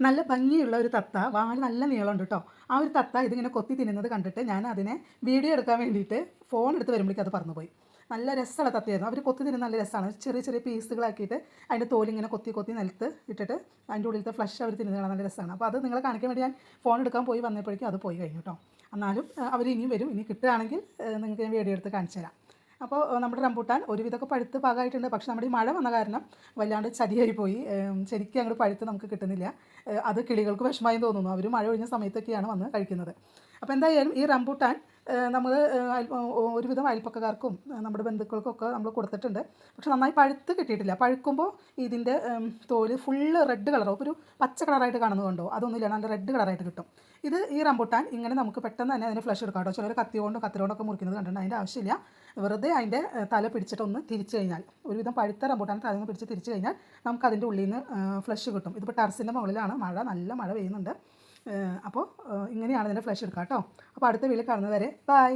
നല്ല ഭംഗിയുള്ള ഒരു തത്ത, വാല് നല്ല നീളമുണ്ട് കേട്ടോ. ആ ഒരു തത്ത ഇതിങ്ങനെ കൊത്തി തിന്നുന്നത് കണ്ടിട്ട് ഞാൻ അതിനെ വീഡിയോ എടുക്കാൻ വേണ്ടിയിട്ട് ഫോൺ എടുത്ത് വരുമ്പോഴേക്കും അത് പറന്നുപോയി. നല്ല രസമുള്ള തത്തയായിരുന്നു. അവർ കൊത്തി തിന്നുന്ന നല്ല രസമാണ്. ചെറിയ ചെറിയ പീസുകളാക്കിയിട്ട് അതിൻ്റെ തോലിങ്ങനെ കൊത്തി കൊത്തി നിലത്ത് ഇട്ടിട്ട് അതിൻ്റെ ഉള്ളിലത്തെ ഫ്ലഷ് അവർ തിന്നുന്നത് കാണാൻ നല്ല രസമാണ്. അപ്പോൾ അത് നിങ്ങളെ കാണിക്കാൻ വേണ്ടി ഞാൻ ഫോൺ എടുക്കാൻ പോയി വന്നപ്പോഴേക്കും അത് പോയി കഴിഞ്ഞു കേട്ടോ. എന്നാലും അവർ ഇനിയും വരും. ഇനി കിട്ടുകയാണെങ്കിൽ നിങ്ങൾക്ക് ഞാൻ വീഡിയോ എടുത്ത് കാണിച്ചു തരാം. അപ്പോൾ നമ്മുടെ റംബൂട്ടാൻ ഒരുവിധമൊക്കെ പഴുത്ത് പാകമായിട്ടുണ്ട്. പക്ഷേ നമ്മുടെ ഈ മഴ വന്ന കാരണം വല്ലാണ്ട് ചതിയായി പോയി. ശരിക്കും അങ്ങോട്ട് പഴുത്ത് നമുക്ക് കിട്ടുന്നില്ല. അത് കിളികൾക്ക് വിഷമമായി തോന്നുന്നു. അവർ മഴ ഒഴിഞ്ഞ സമയത്തൊക്കെയാണ് വന്ന് കഴിക്കുന്നത്. അപ്പോൾ എന്തായാലും ഈ റംബൂട്ടാൻ നമ്മൾ ഒരുവിധം അയൽപ്പക്കക്കാർക്കും നമ്മുടെ ബന്ധുക്കൾക്കൊക്കെ നമ്മൾ കൊടുത്തിട്ടുണ്ട്. പക്ഷെ നന്നായി പഴുത്ത് കിട്ടിയിട്ടില്ല. പഴുക്കുമ്പോൾ ഇതിൻ്റെ തോല് ഫുള്ള് റെഡ് കളറാവും. ഒരു പച്ച കളറായിട്ട് കാണുന്നതുകൊണ്ടോ അതൊന്നുമില്ല, നല്ല റെഡ് കളറായിട്ട് കിട്ടും. ഈ റംബൂട്ടാൻ ഇങ്ങനെ നമുക്ക് പെട്ടെന്ന് തന്നെ അതിന് ഫ്ലഷ് എടുക്കാം കേട്ടോ. ചിലർ കത്തിയോണ്ടൊക്കെ മുറിക്കുന്നത് കണ്ടിട്ടുണ്ട്. അതിൻ്റെ ആവശ്യമില്ല. വെറുതെ അതിൻ്റെ തല പിടിച്ചിട്ടൊന്ന് തിരിച്ചു കഴിഞ്ഞാൽ, ഒരുവിധം പഴുത്ത റംബൂട്ടാൻ തല നിന്ന് പിടിച്ച് തിരിച്ചു കഴിഞ്ഞാൽ നമുക്ക് അതിൻ്റെ ഉള്ളിൽ നിന്ന് ഫ്ലഷ് കിട്ടും. ഇതിപ്പോൾ ടെറസിൻ്റെ മുകളിലാണ്, നല്ല മഴ പെയ്യുന്നുണ്ട്. അപ്പോൾ ഇങ്ങനെയാണ് ഇതിൻ്റെ ഫ്ലഷ് എടുക്കുക കേട്ടോ. അപ്പോൾ അടുത്ത വീട്ടിൽ കാണുന്നത് വരെ ബൈ.